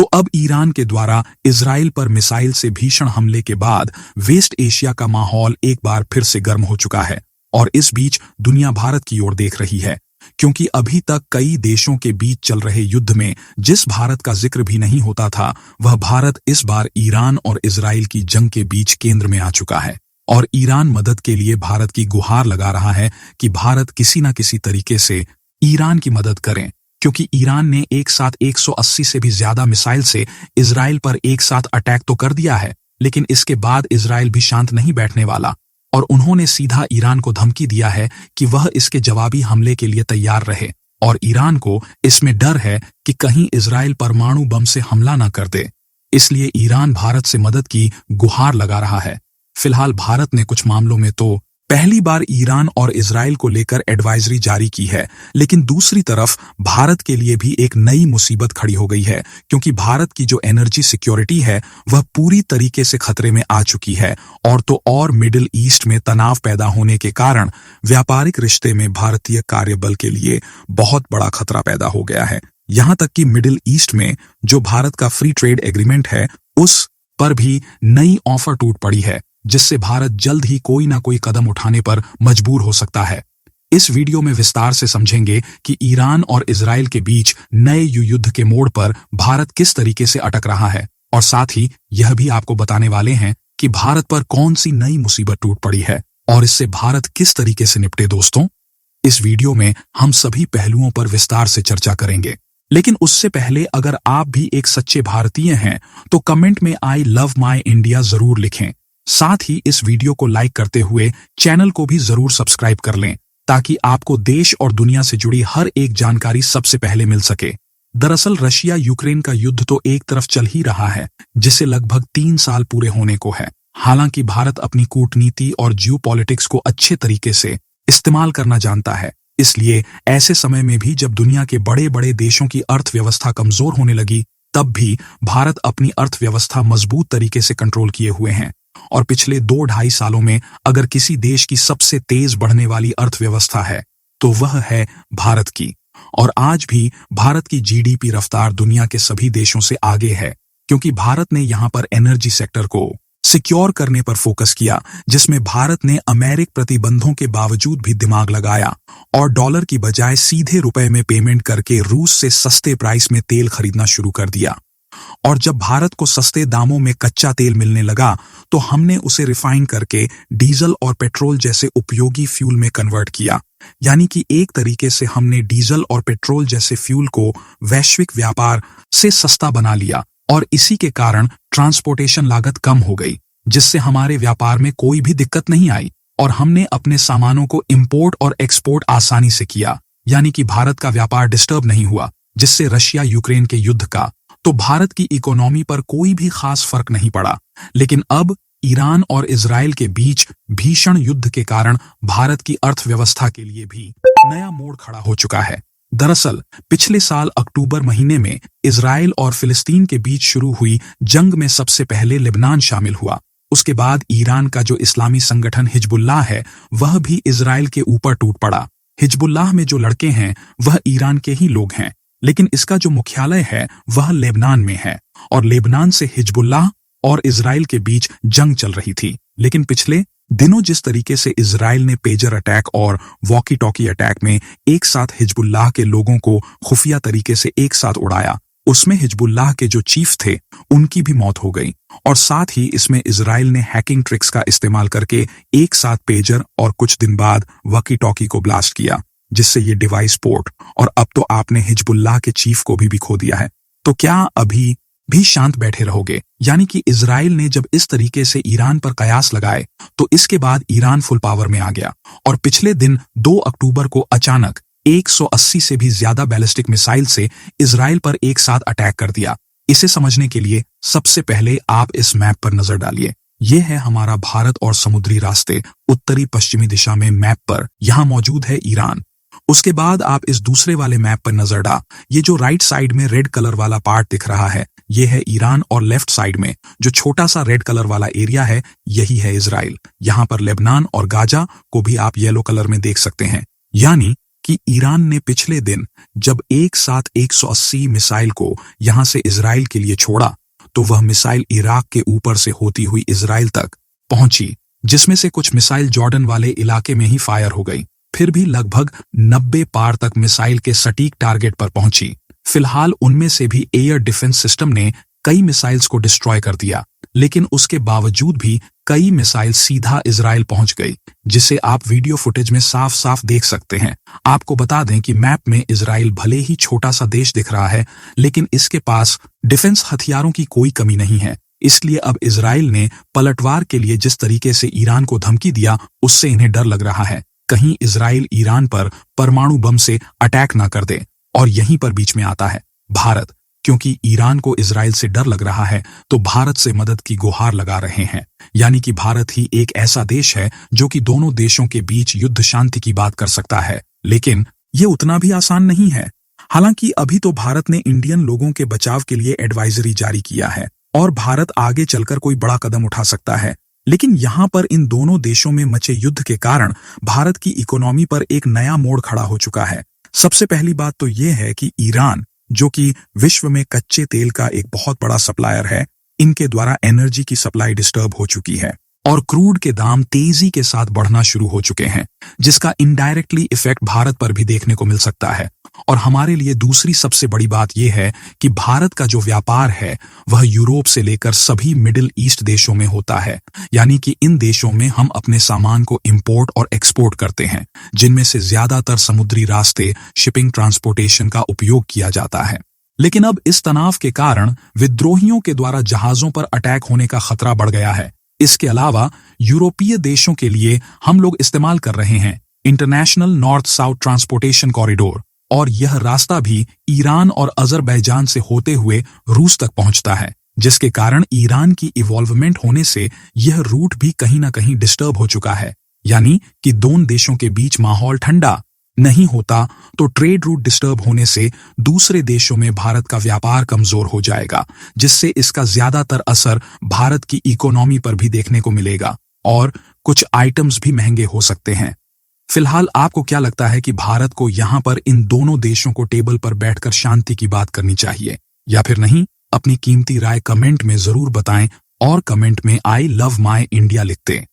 तो अब ईरान के द्वारा इजराइल पर मिसाइल से भीषण हमले के बाद वेस्ट एशिया का माहौल एक बार फिर से गर्म हो चुका है और इस बीच दुनिया भारत की ओर देख रही है, क्योंकि अभी तक कई देशों के बीच चल रहे युद्ध में जिस भारत का जिक्र भी नहीं होता था, वह भारत इस बार ईरान और इजराइल की जंग के बीच केंद्र में आ चुका है और ईरान मदद के लिए भारत की गुहार लगा रहा है कि भारत किसी न किसी तरीके से ईरान की मदद करें, क्योंकि ईरान ने एक साथ 180 से भी ज्यादा मिसाइल से इजराइल पर एक साथ अटैक तो कर दिया है, लेकिन इसके बाद इजराइल भी शांत नहीं बैठने वाला और उन्होंने सीधा ईरान को धमकी दिया है कि वह इसके जवाबी हमले के लिए तैयार रहे और ईरान को इसमें डर है कि कहीं इजराइल परमाणु बम से हमला न कर दे। इसलिए ईरान भारत से मदद की गुहार लगा रहा है। फिलहाल भारत ने कुछ मामलों में तो पहली बार ईरान और इजराइल को लेकर एडवाइजरी जारी की है, लेकिन दूसरी तरफ भारत के लिए भी एक नई मुसीबत खड़ी हो गई है, क्योंकि भारत की जो एनर्जी सिक्योरिटी है वह पूरी तरीके से खतरे में आ चुकी है और तो और मिडिल ईस्ट में तनाव पैदा होने के कारण व्यापारिक रिश्ते में भारतीय कार्यबल के लिए बहुत बड़ा खतरा पैदा हो गया है। यहां तक कि मिडिल ईस्ट में जो भारत का फ्री ट्रेड एग्रीमेंट है उस पर भी नई ऑफर टूट पड़ी है, जिससे भारत जल्द ही कोई ना कोई कदम उठाने पर मजबूर हो सकता है। इस वीडियो में विस्तार से समझेंगे कि ईरान और इजराइल के बीच नए युद्ध के मोड़ पर भारत किस तरीके से अटक रहा है और साथ ही यह भी आपको बताने वाले हैं कि भारत पर कौन सी नई मुसीबत टूट पड़ी है और इससे भारत किस तरीके से निपटे। दोस्तों, इस वीडियो में हम सभी पहलुओं पर विस्तार से चर्चा करेंगे, लेकिन उससे पहले अगर आप भी एक सच्चे भारतीय हैं तो कमेंट में आई लव माई इंडिया जरूर लिखें। साथ ही इस वीडियो को लाइक करते हुए चैनल को भी जरूर सब्सक्राइब कर लें ताकि आपको देश और दुनिया से जुड़ी हर एक जानकारी सबसे पहले मिल सके। दरअसल रशिया यूक्रेन का युद्ध तो एक तरफ चल ही रहा है, जिसे लगभग 3 साल पूरे होने को है। हालांकि भारत अपनी कूटनीति और जियोपॉलिटिक्स को अच्छे तरीके से इस्तेमाल करना जानता है, इसलिए ऐसे समय में भी जब दुनिया के बड़े बड़े देशों की अर्थव्यवस्था कमजोर होने लगी, तब भी भारत अपनी अर्थव्यवस्था मजबूत तरीके से कंट्रोल किए हुए हैं और पिछले 2-2.5 सालों में अगर किसी देश की सबसे तेज बढ़ने वाली अर्थव्यवस्था है तो वह है भारत की। और आज भी भारत की जीडीपी रफ्तार दुनिया के सभी देशों से आगे है, क्योंकि भारत ने यहां पर एनर्जी सेक्टर को सिक्योर करने पर फोकस किया, जिसमें भारत ने अमेरिकी प्रतिबंधों के बावजूद भी दिमाग लगाया और डॉलर की बजाय सीधे रुपए में पेमेंट करके रूस से सस्ते प्राइस में तेल खरीदना शुरू कर दिया। और जब भारत को सस्ते दामों में कच्चा तेल मिलने लगा तो हमने उसे रिफाइन करके डीजल और पेट्रोल जैसे उपयोगी फ्यूल में कन्वर्ट किया। यानी कि एक तरीके से हमने डीजल और पेट्रोल जैसे फ्यूल को वैश्विक व्यापार से सस्ता बना लिया और इसी के कारण ट्रांसपोर्टेशन लागत कम हो गई, जिससे हमारे व्यापार में कोई भी दिक्कत नहीं आई और हमने अपने सामानों को इंपोर्ट और एक्सपोर्ट आसानी से किया। यानी कि भारत का व्यापार डिस्टर्ब नहीं हुआ, जिससे रशिया यूक्रेन के युद्ध का तो भारत की इकोनॉमी पर कोई भी खास फर्क नहीं पड़ा। लेकिन अब ईरान और इजराइल के बीच भीषण युद्ध के कारण भारत की अर्थव्यवस्था के लिए भी नया मोड़ खड़ा हो चुका है। दरअसल पिछले साल अक्टूबर महीने में इजराइल और फिलिस्तीन के बीच शुरू हुई जंग में सबसे पहले लेबनान शामिल हुआ। उसके बाद ईरान का जो इस्लामी संगठन हिजबुल्लाह है वह भी इजराइल के ऊपर टूट पड़ा। हिजबुल्लाह में जो लड़के हैं वह ईरान के ही लोग हैं, लेकिन इसका जो मुख्यालय है वह लेबनान में है और लेबनान से हिजबुल्लाह और इजराइल के बीच जंग चल रही थी। लेकिन पिछले दिनों जिस तरीके से इजराइल ने पेजर अटैक और वॉकी टॉकी अटैक में एक साथ हिजबुल्लाह के लोगों को खुफिया तरीके से एक साथ उड़ाया, उसमें हिजबुल्लाह के जो चीफ थे उनकी भी मौत हो गई और साथ ही इसमें इजराइल ने हैकिंग ट्रिक्स का इस्तेमाल करके एक साथ पेजर और कुछ दिन बाद वॉकी टॉकी को ब्लास्ट किया, जिससे ये डिवाइस पोर्ट और अब तो आपने हिजबुल्लाह के चीफ को भी खो दिया है। तो क्या अभी भी शांत बैठे रहोगे? यानी कि इजराइल ने जब इस तरीके से ईरान पर कयास लगाए तो इसके बाद ईरान फुल पावर में आ गया और पिछले दिन 2 अक्टूबर को अचानक 180 से भी ज्यादा बैलिस्टिक मिसाइल से इजराइल पर एक साथ अटैक कर दिया। इसे समझने के लिए सबसे पहले आप इस मैप पर नजर डालिए। यह है हमारा भारत और समुद्री रास्ते उत्तरी पश्चिमी दिशा में मैप पर यहाँ मौजूद है ईरान। उसके बाद आप इस दूसरे वाले मैप पर नजर डाल, ये जो राइट साइड में रेड कलर वाला पार्ट दिख रहा है ये है ईरान और लेफ्ट साइड में जो छोटा सा रेड कलर वाला एरिया है यही है इजराइल। यहाँ पर लेबनान और गाजा को भी आप येलो कलर में देख सकते हैं। यानी कि ईरान ने पिछले दिन जब एक साथ 180 मिसाइल को यहां से इजराइल के लिए छोड़ा, तो वह मिसाइल इराक के ऊपर से होती हुई इजराइल तक पहुंची, जिसमें से कुछ मिसाइल जॉर्डन वाले इलाके में ही फायर हो गई। फिर भी लगभग 90 पार तक मिसाइल के सटीक टारगेट पर पहुंची। फिलहाल उनमें से भी एयर डिफेंस सिस्टम ने कई मिसाइल्स को डिस्ट्रॉय कर दिया, लेकिन उसके बावजूद भी कई मिसाइल सीधा इजराइल पहुंच गई, जिसे आप वीडियो फुटेज में साफ साफ देख सकते हैं। आपको बता दें कि मैप में इजराइल भले ही छोटा सा देश दिख रहा है, लेकिन इसके पास डिफेंस हथियारों की कोई कमी नहीं है। इसलिए अब इजराइल ने पलटवार के लिए जिस तरीके से ईरान को धमकी दिया, उससे इन्हें डर लग रहा है कहीं इजराइल ईरान पर परमाणु बम से अटैक ना कर दे। और यहीं पर बीच में आता है भारत, क्योंकि ईरान को इजराइल से डर लग रहा है तो भारत से मदद की गुहार लगा रहे हैं। यानी कि भारत ही एक ऐसा देश है जो कि दोनों देशों के बीच युद्ध शांति की बात कर सकता है। लेकिन ये उतना भी आसान नहीं है। हालांकि अभी तो भारत ने इंडियन लोगों के बचाव के लिए एडवाइजरी जारी किया है और भारत आगे चलकर कोई बड़ा कदम उठा सकता है। लेकिन यहाँ पर इन दोनों देशों में मचे युद्ध के कारण भारत की इकोनॉमी पर एक नया मोड़ खड़ा हो चुका है। सबसे पहली बात तो ये है कि ईरान, जो कि विश्व में कच्चे तेल का एक बहुत बड़ा सप्लायर है, इनके द्वारा एनर्जी की सप्लाई डिस्टर्ब हो चुकी है और क्रूड के दाम तेजी के साथ बढ़ना शुरू हो चुके हैं, जिसका इनडायरेक्टली इफेक्ट भारत पर भी देखने को मिल सकता है। और हमारे लिए दूसरी सबसे बड़ी बात यह है कि भारत का जो व्यापार है वह यूरोप से लेकर सभी मिडिल ईस्ट देशों में होता है। यानी कि इन देशों में हम अपने सामान को इंपोर्ट और एक्सपोर्ट करते हैं, जिनमें से ज्यादातर समुद्री रास्ते, शिपिंग, ट्रांसपोर्टेशन का उपयोग किया जाता है। लेकिन अब इस तनाव के कारण विद्रोहियों के द्वारा जहाजों पर अटैक होने का खतरा बढ़ गया है। इसके अलावा यूरोपीय देशों के लिए हम लोग इस्तेमाल कर रहे हैं international north south transportation corridor, और यह रास्ता भी ईरान और अजरबैजान से होते हुए रूस तक पहुंचता है, जिसके कारण ईरान की इवॉल्वमेंट होने से यह रूट भी कहीं ना कहीं डिस्टर्ब हो चुका है। यानी कि दोनों देशों के बीच माहौल ठंडा नहीं होता तो ट्रेड रूट डिस्टर्ब होने से दूसरे देशों में भारत का व्यापार कमजोर हो जाएगा, जिससे इसका ज्यादातर असर भारत की इकोनॉमी पर भी देखने को मिलेगा और कुछ आइटम्स भी महंगे हो सकते हैं। फिलहाल आपको क्या लगता है कि भारत को यहां पर इन दोनों देशों को टेबल पर बैठकर शांति की बात करनी चाहिए या फिर नहीं? अपनी कीमती राय कमेंट में जरूर बताएं और कमेंट में आई लव माय इंडिया लिखते